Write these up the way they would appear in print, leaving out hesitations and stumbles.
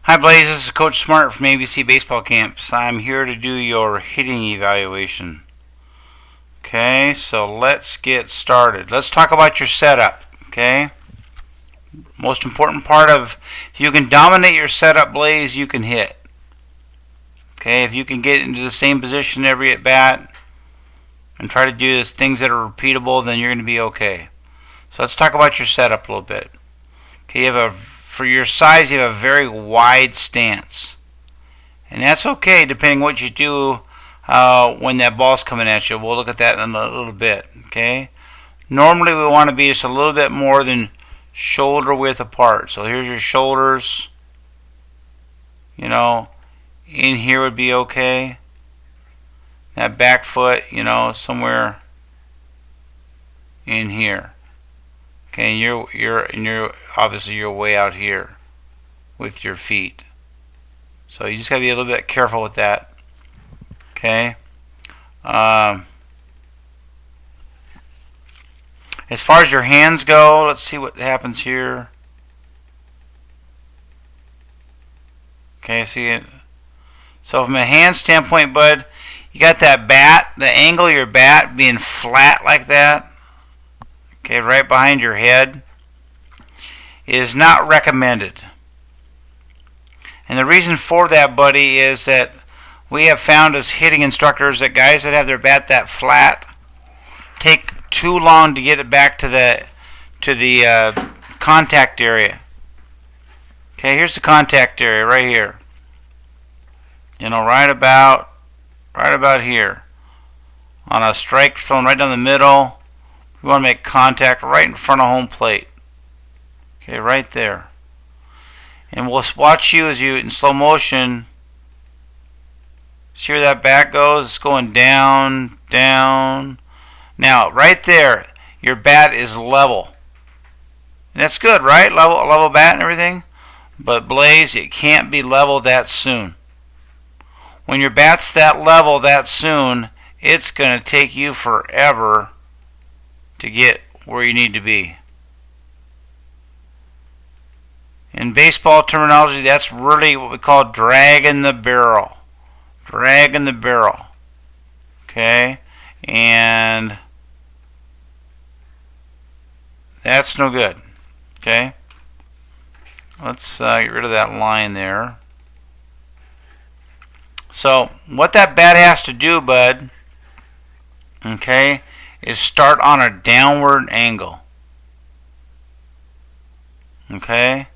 Hi Blaze, this is Coach Smart from ABC Baseball Camps. I'm here to do your hitting evaluation. Okay, so let's get started. Let's talk about your setup. Okay, most important part of, if you can dominate your setup, Blaze, you can hit. Okay, if you can get into the same position every at bat and try to do things that are repeatable, then you're going to be okay. So let's talk about your setup a little bit. Okay, for your size, you have a very wide stance, and that's okay depending what you do when that ball's coming at you. We'll look at that in a little bit. Okay, normally we want to be just a little bit more than shoulder width apart. So here's your shoulders. You know, in here would be okay. That back foot, you know, somewhere in here. Okay, and you're obviously you're way out here with your feet. So you just gotta be a little bit careful with that. Okay. As far as your hands go, let's see what happens here. Okay, see it. So from a hand standpoint, bud, you got that bat, the angle of your bat being flat like that. Okay, right behind your head, is not recommended. And the reason for that, buddy, is that we have found as hitting instructors that guys that have their bat that flat take too long to get it back to the contact area. Okay, here's the contact area right here. You know, right about here on a strike zone, right down the middle. We want to make contact right in front of home plate. Okay, right there. And we'll watch you as you, in slow motion, see where that bat goes? It's going down, down. Now, right there, your bat is level. And that's good, right? Level bat and everything. But Blaze, it can't be level that soon. When your bat's that level that soon, it's going to take you forever to get where you need to be. In baseball terminology, that's really what we call dragging the barrel. Dragging the barrel. Okay? And that's no good. Okay? Let's get rid of that line there. So, what that bat has to do, bud, okay, is start on a downward angle. Okay?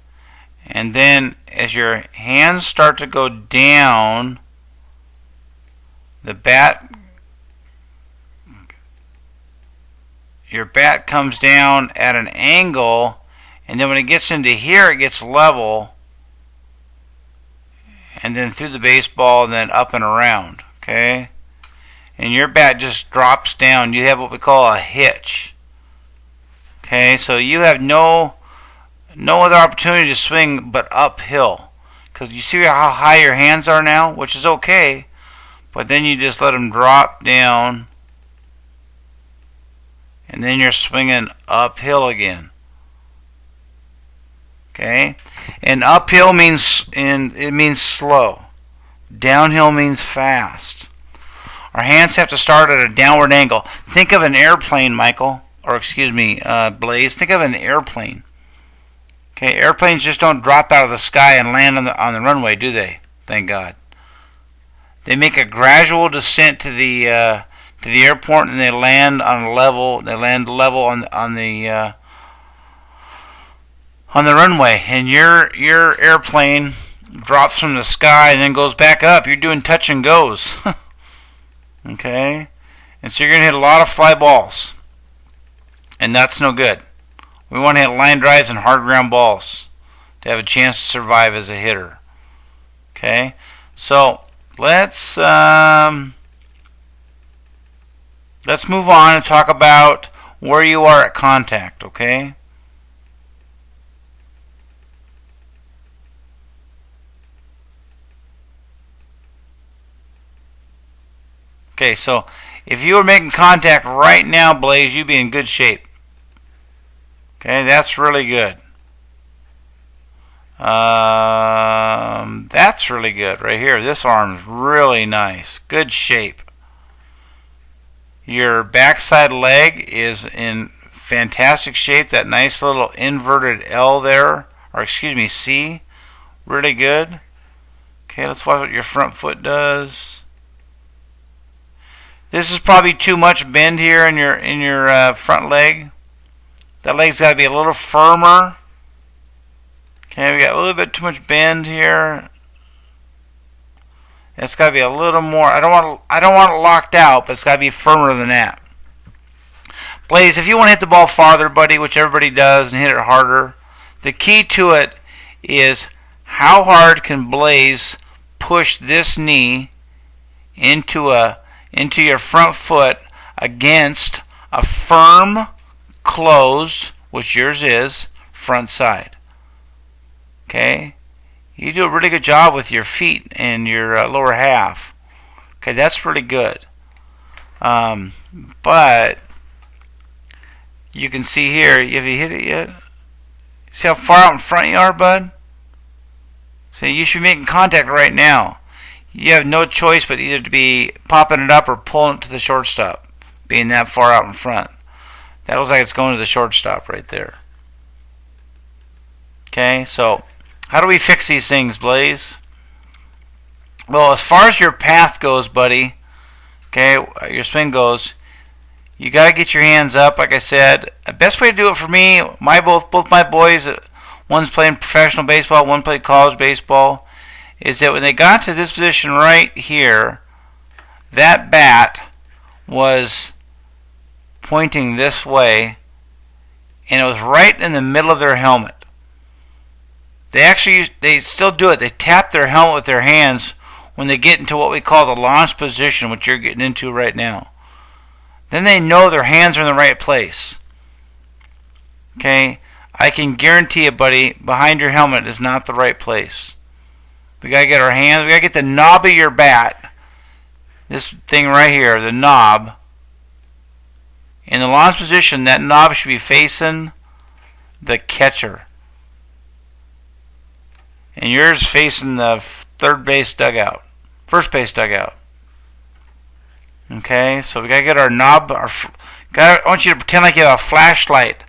And then as your hands start to go down, your bat comes down at an angle, and then when it gets into here, it gets level, and then through the baseball, and then up and around. Okay? And your bat just drops down. You have what we call a hitch. Okay, so you have no other opportunity to swing but uphill, because you see how high your hands are now, which is okay, but then you just let them drop down, and then you're swinging uphill again. Okay, and uphill means slow. Downhill means fast. Our hands have to start at a downward angle. Think of an airplane, Michael, or excuse me, Blaze. Think of an airplane. Okay, airplanes just don't drop out of the sky and land on the runway, do they? Thank God. They make a gradual descent to the airport, and they land on level. They land level on the runway, and your airplane drops from the sky and then goes back up. You're doing touch and goes. Okay, and so you're going to hit a lot of fly balls, and that's no good. We want to hit line drives and hard ground balls to have a chance to survive as a hitter. Okay, so let's move on and talk about where you are at contact. Okay. Okay, so if you were making contact right now, Blaze, you'd be in good shape. Okay, that's really good. bat's really good right here. This arm's really nice. Good shape. Your backside leg is in fantastic shape. That nice little inverted L there, or excuse me, C. Really good. Okay, let's watch what your front foot does. This is probably too much bend here in your front leg. That leg's got to be a little firmer. Okay, we got a little bit too much bend here. It's got to be a little more. I don't want it locked out, but it's got to be firmer than that. Blaze, if you want to hit the ball farther, buddy, which everybody does, and hit it harder, the key to it is how hard can Blaze push this knee into your front foot against a firm, closed, which yours is, front side. Okay, you do a really good job with your feet and your lower half. Okay, that's really good. But you can see here, have you hit it yet? See how far out in front you are, bud? So you should be making contact right now. You have no choice but either to be popping it up or pulling it to the shortstop, being that far out in front. That looks like it's going to the shortstop right there. Okay, so how do we fix these things, Blaze? Well, as far as your path goes, buddy, okay, your swing goes, you got to get your hands up, like I said. The best way to do it for me, both my boys, one's playing professional baseball, one played college baseball, is that when they got to this position right here, that bat was pointing this way, and it was right in the middle of their helmet. They still do it. They tap their helmet with their hands when they get into what we call the launch position, which you're getting into right now. Then they know their hands are in the right place. Okay? I can guarantee you, buddy, behind your helmet is not the right place. We got to get our hands, we got to get the knob of your bat, this thing right here, the knob, in the launch position. That knob should be facing the catcher. And yours facing the first base dugout. Okay, so we gotta get our knob. I want you to pretend like you have a flashlight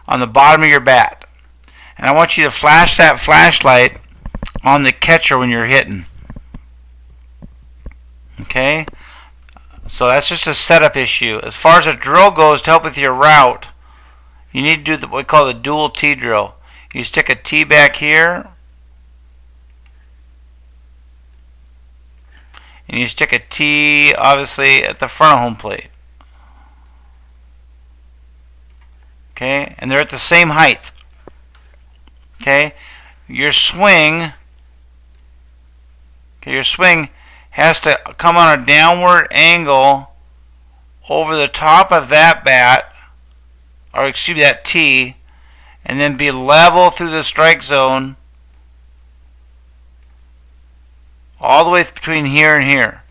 on the bottom of your bat, and I want you to flash that flashlight on the catcher when you're hitting. Okay, so that's just a setup issue. As far as a drill goes to help with your route, you need to do what we call the dual T drill. You stick a T back here, and you stick a T obviously at the front of home plate. Okay, and they're at the same height. Okay, your swing has to come on a downward angle over the top of that bat, or excuse me, that T, and then be level through the strike zone all the way between here and here.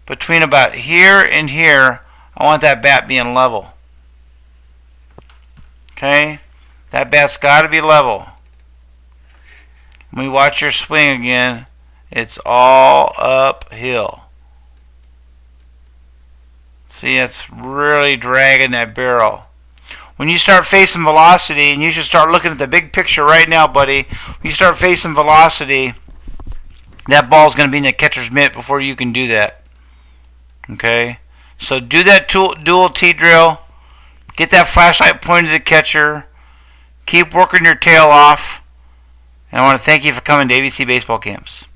Between about here and here, I want that bat being level. Okay? That bat's got to be level. When we watch your swing again, it's all uphill. See, it's really dragging that barrel. When you start facing velocity, and you should start looking at the big picture right now, buddy. When you start facing velocity, that ball's going to be in the catcher's mitt before you can do that. Okay? So do that dual T drill. Get that flashlight pointed to the catcher. Keep working your tail off. And I want to thank you for coming to ABC Baseball Camps.